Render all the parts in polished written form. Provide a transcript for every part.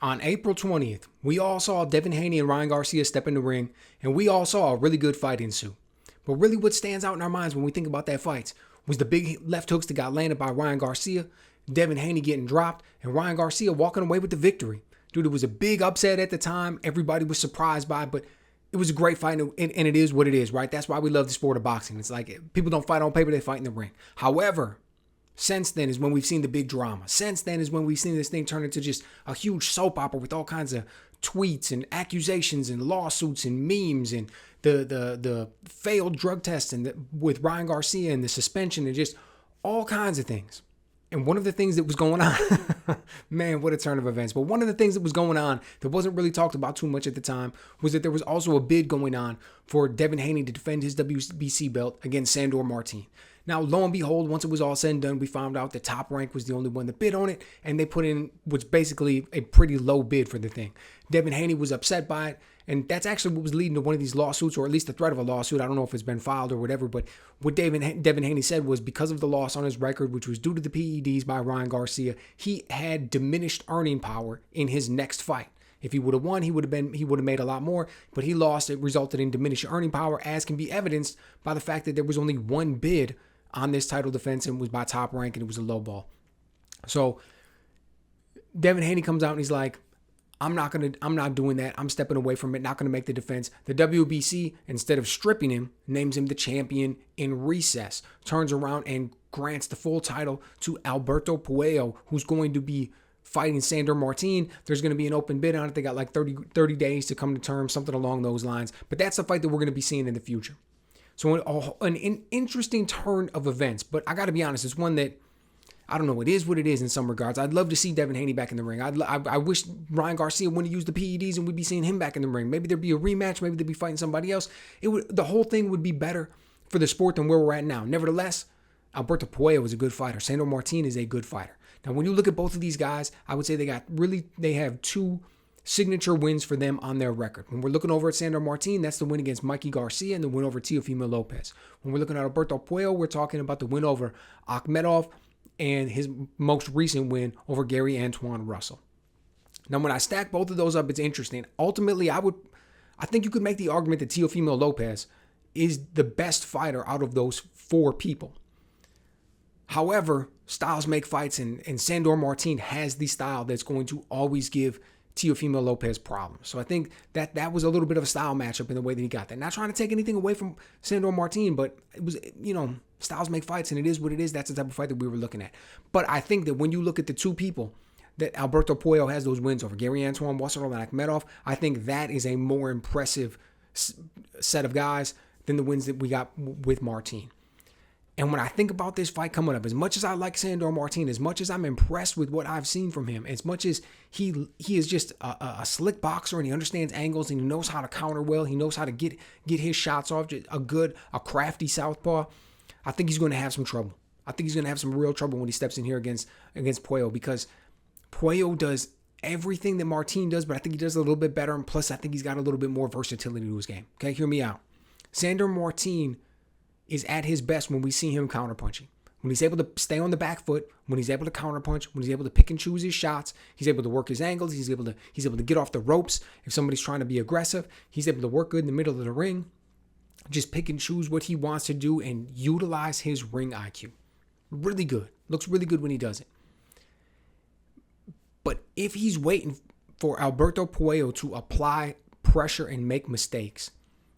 On April 20th, we all saw Devin Haney and Ryan Garcia step in the ring, and we all saw a really good fight ensue. But really what stands out in our minds when we think about that fight was the big left hooks that got landed by Ryan Garcia, Devin Haney getting dropped, and Ryan Garcia walking away with the victory. Dude, it was a big upset at the time. Everybody was surprised by it, but it was a great fight, and it is what it is, right? That's why we love the sport of boxing. It's like people don't fight on paper, they fight in the ring. However, since then is when we've seen the big drama. Since then is when we've seen this thing turn into just a huge soap opera with all kinds of tweets and accusations and lawsuits and memes and the failed drug test and with Ryan Garcia and the suspension and just all kinds of things. And one of the things that was going on, man, what a turn of events. But one of the things that was going on that wasn't really talked about too much at the time was that there was also a bid going on for Devin Haney to defend his WBC belt against Sandor Martin. Now, lo and behold, once it was all said and done, we found out that Top Rank was the only one that bid on it, and they put in what's basically a pretty low bid for the thing. Devin Haney was upset by it, and that's actually what was leading to one of these lawsuits, or at least the threat of a lawsuit. I don't know if it's been filed or whatever, but what Devin Haney said was because of the loss on his record, which was due to the PEDs by Ryan Garcia, he had diminished earning power in his next fight. If he would have won, he would have made a lot more, but he lost. It resulted in diminished earning power, as can be evidenced by the fact that there was only one bid on this title defense, and it was by Top Rank, and it was a low ball. So Devin Haney comes out and he's like, I'm not doing that. I'm stepping away from it, not going to make the defense. The WBC, instead of stripping him, names him the champion in recess, turns around and grants the full title to Alberto Puello, who's going to be fighting Sandor Martin. There's going to be an open bid on it. They got like 30 days to come to terms, something along those lines. But that's a fight that we're going to be seeing in the future. So an interesting turn of events, but I got to be honest, it's one that, I don't know, it is what it is in some regards. I'd love to see Devin Haney back in the ring. I wish Ryan Garcia wouldn't use the PEDs and we'd be seeing him back in the ring. Maybe there'd be a rematch. Maybe they'd be fighting somebody else. The whole thing would be better for the sport than where we're at now. Nevertheless, Alberto Puello is a good fighter. Sandor Martin is a good fighter. Now, when you look at both of these guys, I would say they have two signature wins for them on their record. When we're looking over at Sandor Martin, that's the win against Mikey Garcia and the win over Teofimo Lopez. When we're looking at Alberto Puello, we're talking about the win over Akhmedov and his most recent win over Gary Antoine Russell. Now, when I stack both of those up, it's interesting. Ultimately, I think you could make the argument that Teofimo Lopez is the best fighter out of those four people. However, styles make fights, and Sandor Martin has the style that's going to always give Teofimo Lopez problems. So I think that was a little bit of a style matchup in the way that he got that. Not trying to take anything away from Sandor Martin, but it was, styles make fights, and it is what it is. That's the type of fight that we were looking at. But I think that when you look at the two people that Alberto Puello has those wins over, Gary Antoine Russell and Akhmedov, I think that is a more impressive set of guys than the wins that we got with Martin. And when I think about this fight coming up, as much as I like Sandor Martin, as much as I'm impressed with what I've seen from him, as much as he is just a slick boxer and he understands angles and he knows how to counter well, he knows how to get his shots off, just a crafty southpaw, I think he's going to have some trouble. I think he's going to have some real trouble when he steps in here against Puello, because Puello does everything that Martin does, but I think he does a little bit better, and plus I think he's got a little bit more versatility to his game. Okay, hear me out. Sandor Martin is at his best when we see him counterpunching. When he's able to stay on the back foot, when he's able to counterpunch, when he's able to pick and choose his shots, he's able to work his angles, he's able to get off the ropes. If somebody's trying to be aggressive, he's able to work good in the middle of the ring. Just pick and choose what he wants to do and utilize his ring IQ. Really good. Looks really good when he does it. But if he's waiting for Alberto Puello to apply pressure and make mistakes,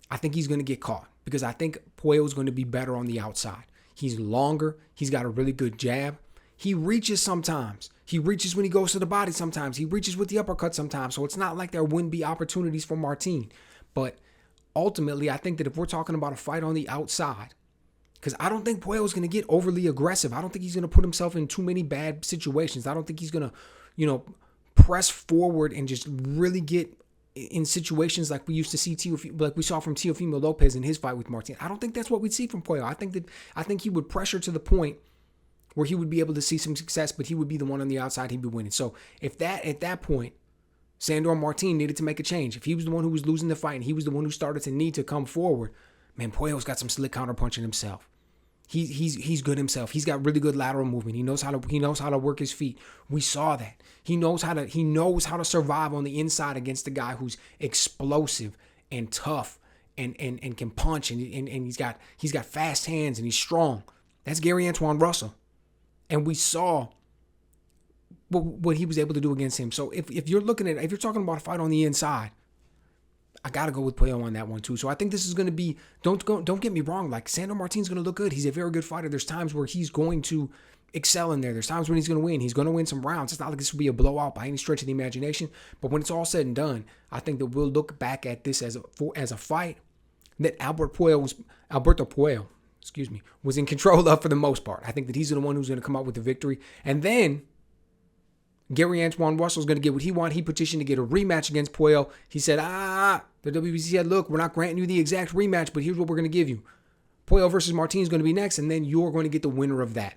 I think he's going to get caught, because I think Puello is going to be better on the outside. He's longer. He's got a really good jab. He reaches sometimes. He reaches when he goes to the body sometimes. He reaches with the uppercut sometimes. So it's not like there wouldn't be opportunities for Martin. But ultimately, I think that if we're talking about a fight on the outside, because I don't think Puello is going to get overly aggressive. I don't think he's going to put himself in too many bad situations. I don't think he's going to, press forward and just really get in situations like we used to see like we saw from Teofimo Lopez in his fight with Martin. I don't think that's what we'd see from Puello. I think he would pressure to the point where he would be able to see some success, but he would be the one on the outside. He'd be winning. So at that point, Sandor Martin needed to make a change. If he was the one who was losing the fight and he was the one who started to need to come forward, man, Puello's got some slick counterpunching himself. He's good himself. He's got really good lateral movement. He knows how to work his feet. We saw that. He knows how to survive on the inside against a guy who's explosive and tough and can punch and he's got fast hands and he's strong. That's Gary Antoine Russell. And we saw what he was able to do against him. So if you're talking about a fight on the inside, I got to go with Puello on that one too. So I think this is going to be, don't get me wrong, like Sandor Martin's going to look good. He's a very good fighter. There's times where he's going to excel in there. There's times when he's going to win. He's going to win some rounds. It's not like this will be a blowout by any stretch of the imagination. But when it's all said and done, I think that we'll look back at this as a fight that Alberto Puello, was in control of for the most part. I think that he's the one who's going to come out with the victory. And then Gary Antoine Russell's going to get what he wants. He petitioned to get a rematch against Puello. He said, the WBC said, look, we're not granting you the exact rematch, but here's what we're going to give you. Puello versus Martin is going to be next, and then you're going to get the winner of that.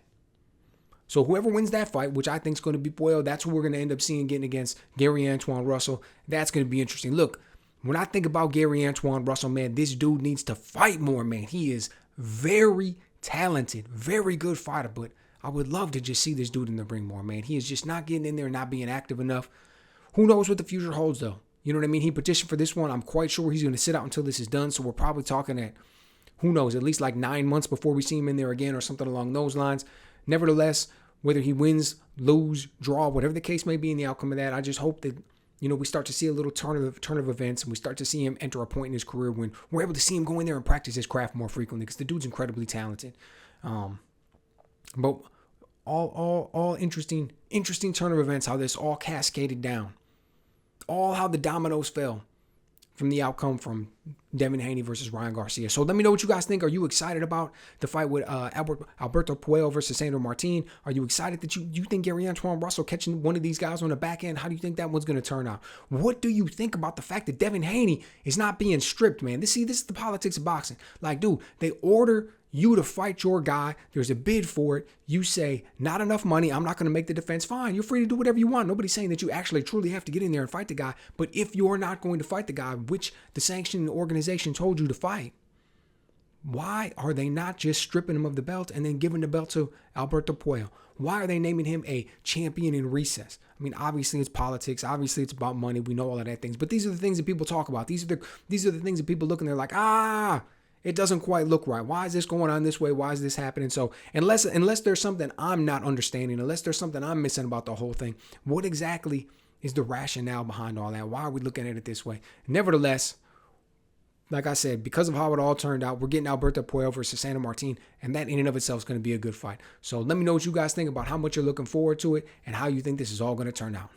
So whoever wins that fight, which I think is going to be Puello, that's who we're going to end up seeing getting against Gary Antoine Russell. That's going to be interesting. Look, when I think about Gary Antoine Russell, man, this dude needs to fight more, man. He is very talented, very good fighter, but I would love to just see this dude in the ring more, man. He is just not getting in there and not being active enough. Who knows what the future holds, though? You know what I mean? He petitioned for this one. I'm quite sure he's going to sit out until this is done, so we're probably talking at, who knows, at least like 9 months before we see him in there again or something along those lines. Nevertheless, whether he wins, lose, draw, whatever the case may be in the outcome of that, I just hope that, we start to see a little turn of events and we start to see him enter a point in his career when we're able to see him go in there and practice his craft more frequently because the dude's incredibly talented. But all interesting turn of events, how this all cascaded down. All how the dominoes fell from the outcome from Devin Haney versus Ryan Garcia. So let me know what you guys think. Are you excited about the fight with Alberto Puello versus Sandor Martin? Are you excited that you think Gary Antoine Russell catching one of these guys on the back end? How do you think that one's going to turn out? What do you think about the fact that Devin Haney is not being stripped, man? This is the politics of boxing. Like, dude, they order you to fight your guy. There's a bid for it. You say, not enough money. I'm not going to make the defense. Fine. You're free to do whatever you want. Nobody's saying that you actually truly have to get in there and fight the guy. But if you're not going to fight the guy, which the sanctioning organization told you to fight, why are they not just stripping him of the belt and then giving the belt to Alberto Puello? Why are they naming him a champion in recess? I mean, obviously it's politics. Obviously it's about money. We know all of that things. But these are the things that people talk about. These are the things that people look and they're like, it doesn't quite look right. Why is this going on this way? Why is this happening? So unless there's something I'm not understanding, unless there's something I'm missing about the whole thing, what exactly is the rationale behind all that? Why are we looking at it this way? Nevertheless, like I said, because of how it all turned out, we're getting Alberto Puello versus Sandor Martin, and that in and of itself is going to be a good fight. So let me know what you guys think about how much you're looking forward to it and how you think this is all going to turn out.